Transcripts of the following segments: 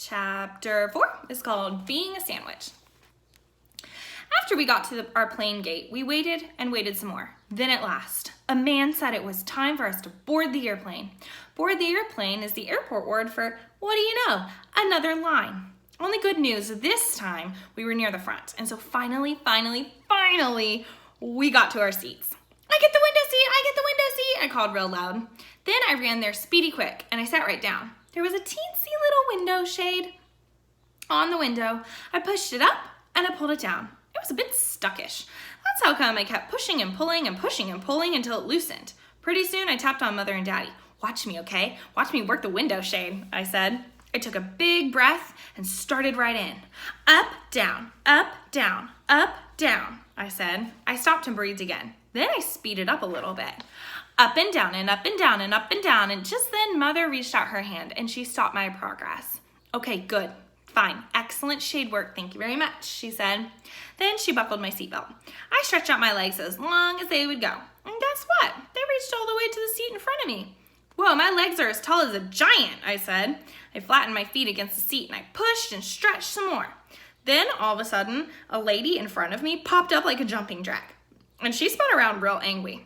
Chapter 4 is called Being a Sandwich. After we got to our plane gate, we waited and waited some more. Then at last, a man said it was time for us to board the airplane. Board the airplane is the airport word for, what do you know, another line. Only good news, this time we were near the front. And so finally, we got to our seats. I get the window seat, I called real loud. Then I ran there speedy quick and I sat right down. There was a teensy little window shade on the window. I pushed it up and I pulled it down. It was a bit stuckish. That's how come I kept pushing and pulling until it loosened. Pretty soon I tapped on Mother and Daddy. Watch me, okay? Watch me work the window shade, I said. I took a big breath and started right in. Up, down, up, down, up, down, I said. I stopped and breathed again. Then I speeded up a little bit. Up and down and up and down and up and down. And just then Mother reached out her hand and she stopped my progress. Okay, good. Fine. Excellent shade work. Thank you very much, she said. Then she buckled my seatbelt. I stretched out my legs as long as they would go. And guess what? They reached all the way to the seat in front of me. Whoa, my legs are as tall as a giant, I said. I flattened my feet against the seat and I pushed and stretched some more. Then all of a sudden, a lady in front of me popped up like a jumping jack. And she spun around real angry.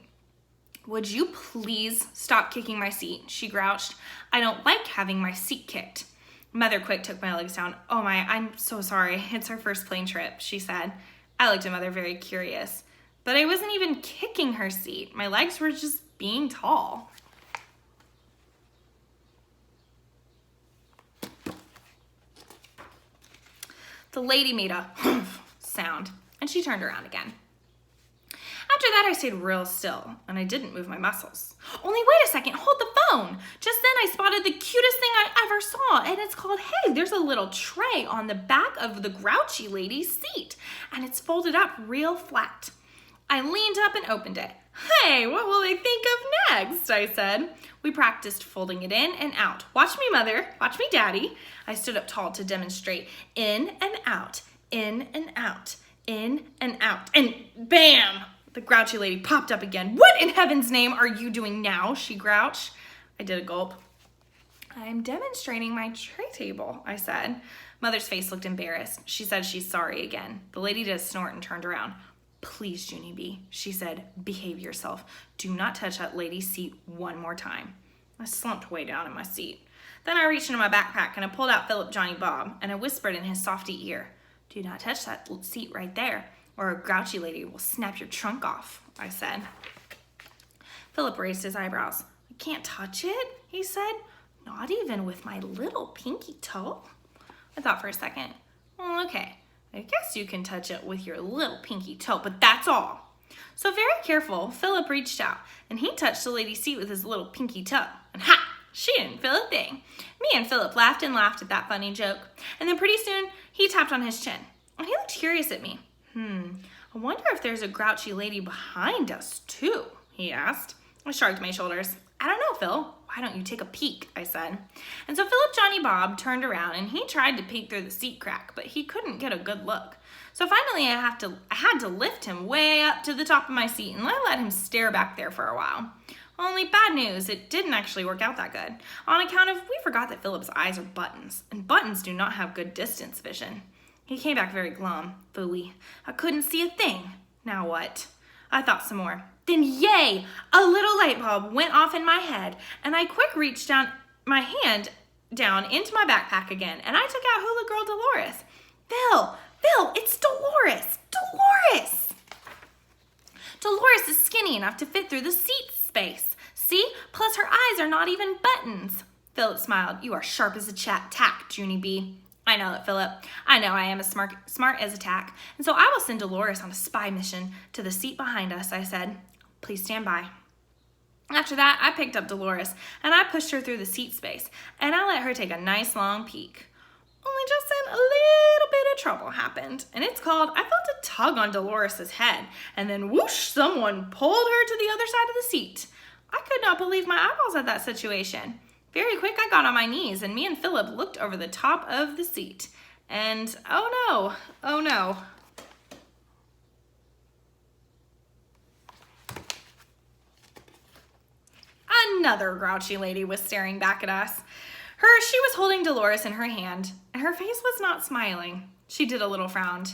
Would you please stop kicking my seat? She grouched. I don't like having my seat kicked. Mother quick took my legs down. Oh my, I'm so sorry. It's our first plane trip, she said. I looked at Mother very curious. But I wasn't even kicking her seat. My legs were just being tall. The lady made a sound and she turned around again. After that, I stayed real still and I didn't move my muscles. Only wait a second, hold the phone. Just then I spotted the cutest thing I ever saw and it's called, hey, there's a little tray on the back of the grouchy lady's seat and it's folded up real flat. I leaned up and opened it. Hey, what will they think of next? I said. We practiced folding it in and out. Watch me, Mother. Watch me, Daddy. I stood up tall to demonstrate. In and out, in and out, in and out. And bam! The grouchy lady popped up again. What in heaven's name are you doing now? She grouched. I did a gulp. I'm demonstrating my tray table, I said. Mother's face looked embarrassed. She said she's sorry again. The lady did a snort and turned around. Please, Junie B, she said, behave yourself. Do not touch that lady's seat one more time. I slumped way down in my seat. Then I reached into my backpack and I pulled out Philip Johnny Bob and I whispered in his softy ear, do not touch that seat right there or a grouchy lady will snap your trunk off, I said. Philip raised his eyebrows. I can't touch it, he said. Not even with my little pinky toe? I thought for a second. Well, okay. I guess you can touch it with your little pinky toe, but that's all. So very careful, Philip reached out and he touched the lady's seat with his little pinky toe. And ha! She didn't feel a thing. Me and Philip laughed and laughed at that funny joke. And then pretty soon, he tapped on his chin. And he looked curious at me. I wonder if there's a grouchy lady behind us too, he asked. I shrugged my shoulders. I don't know, Phil. Why don't you take a peek, I said. And so Philip Johnny Bob turned around and he tried to peek through the seat crack, but he couldn't get a good look. So finally I had to lift him way up to the top of my seat and I let him stare back there for a while. Only bad news, it didn't actually work out that good. On account of, we forgot that Philip's eyes are buttons, and buttons do not have good distance vision. He came back very glum. Phooey. I couldn't see a thing. Now what? I thought some more. Then yay! A little light bulb went off in my head, and I quick reached down my hand down into my backpack again, and I took out Hula Girl Dolores. Phil, it's Dolores! Dolores! Dolores is skinny enough to fit through the seat space. See? Plus her eyes are not even buttons. Philip smiled. You are sharp as a tack, Junie B. I know it, Philip. I know I am as smart as a tack. And so I will send Dolores on a spy mission to the seat behind us, I said. Please stand by. After that, I picked up Dolores and I pushed her through the seat space and I let her take a nice long peek. Only just then a little bit of trouble happened, and it's called I felt a tug on Dolores' head, and then whoosh, someone pulled her to the other side of the seat. I could not believe my eyeballs at that situation. Very quick, I got on my knees, and me and Philip looked over the top of the seat. And oh no. Another grouchy lady was staring back at us. She was holding Dolores in her hand, and her face was not smiling. She did a little frown.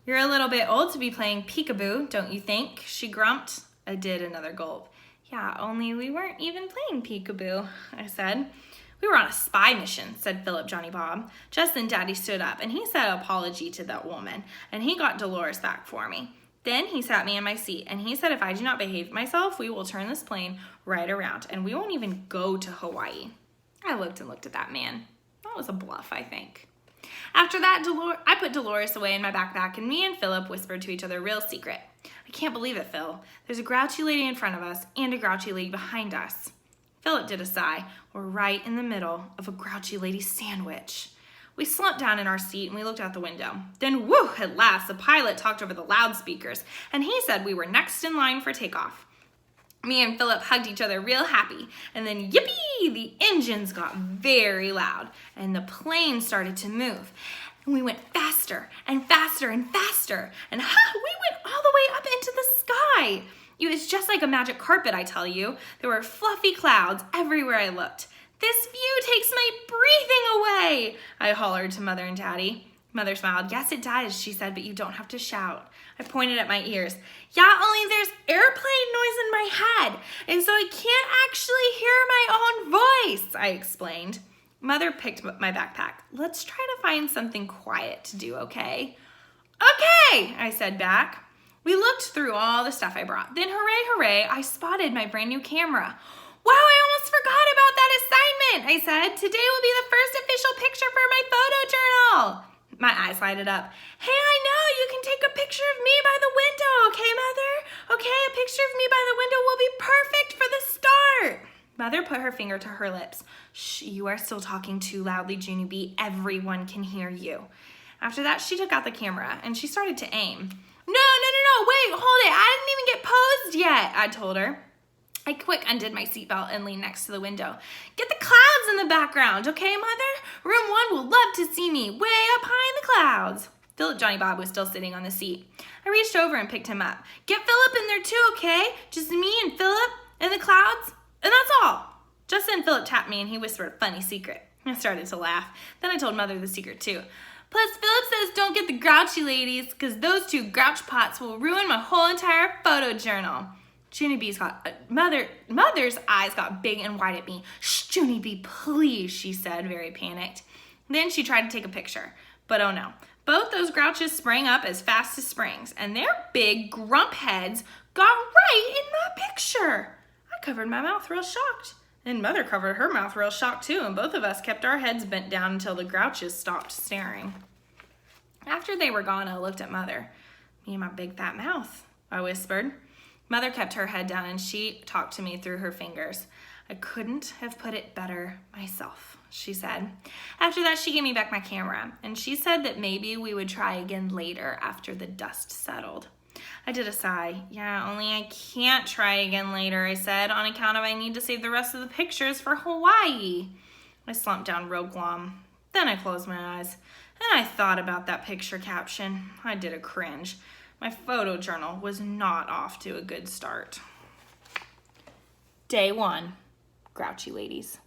"You're a little bit old to be playing peekaboo, don't you think?" she grumped. I did another gulp. "Yeah, only we weren't even playing peekaboo," I said. "We were on a spy mission," said Philip Johnny Bob. Just then Daddy stood up, and he said an apology to that woman, and he got Dolores back for me. Then he sat me in my seat, and he said if I do not behave myself, we will turn this plane right around, and we won't even go to Hawaii. I looked at that man. That was a bluff, I think. After that, I put Dolores away in my backpack, and me and Philip whispered to each other real secret. "I can't believe it, Phil. There's a grouchy lady in front of us and a grouchy lady behind us." Philip did a sigh. We're right in the middle of a grouchy lady sandwich. We slumped down in our seat and we looked out the window. Then, whoo, at last, the pilot talked over the loudspeakers, and he said we were next in line for takeoff. Me and Philip hugged each other real happy, and then yippee, the engines got very loud, and the plane started to move. And we went faster and faster and faster, and we went all the way up into the sky. It was just like a magic carpet, I tell you. There were fluffy clouds everywhere I looked. "This view takes my breathing away," I hollered to Mother and Daddy. Mother smiled. "Yes, it does," she said, "but you don't have to shout." I pointed at my ears. "Yeah, only there's airplane noise in my head, and so I can't actually hear my own voice," I explained. Mother picked up my backpack. "Let's try to find something quiet to do, okay?" "Okay," I said back. We looked through all the stuff I brought. Then, hooray, hooray, I spotted my brand new camera. "Wow, I almost forgot about that assignment," I said. "Today will be the first official picture for my photo journal." My eyes lighted up. "Hey, I know, you can take a picture of me by the window, okay, Mother? Okay, a picture of me by the window will be perfect for the start." Mother put her finger to her lips. "Shh, you are still talking too loudly, Junie B. Everyone can hear you." After that, she took out the camera and she started to aim. No, wait, hold it. I didn't even get posed yet," I told her. I quick undid my seatbelt and leaned next to the window. "Get the clouds in the background, okay, Mother? Room 1 will love to see me way up high in the clouds." Philip Johnny Bob was still sitting on the seat. I reached over and picked him up. "Get Philip in there too, okay? Just me and Philip in the clouds, and that's all." Just then Philip tapped me and he whispered a funny secret. I started to laugh. Then I told Mother the secret too. "Plus, Philip says don't get the grouchy ladies, because those two grouch pots will ruin my whole entire photo journal." Junie B's Mother's eyes got big and wide at me. "Shh, Junie B, please," she said, very panicked. Then she tried to take a picture, but oh no. Both those grouches sprang up as fast as springs, and their big grump heads got right in my picture. I covered my mouth real shocked, and Mother covered her mouth real shocked too, and both of us kept our heads bent down until the grouches stopped staring. After they were gone, I looked at Mother. "Me and my big fat mouth," I whispered. Mother kept her head down and she talked to me through her fingers. "I couldn't have put it better myself," she said. After that, she gave me back my camera, and she said that maybe we would try again later after the dust settled. I did a sigh. "Yeah, only I can't try again later," I said, "on account of I need to save the rest of the pictures for Hawaii." I slumped down real glum. Then I closed my eyes, and I thought about that picture caption. I did a cringe. My photo journal was not off to a good start. Day 1, Grouchy Ladies.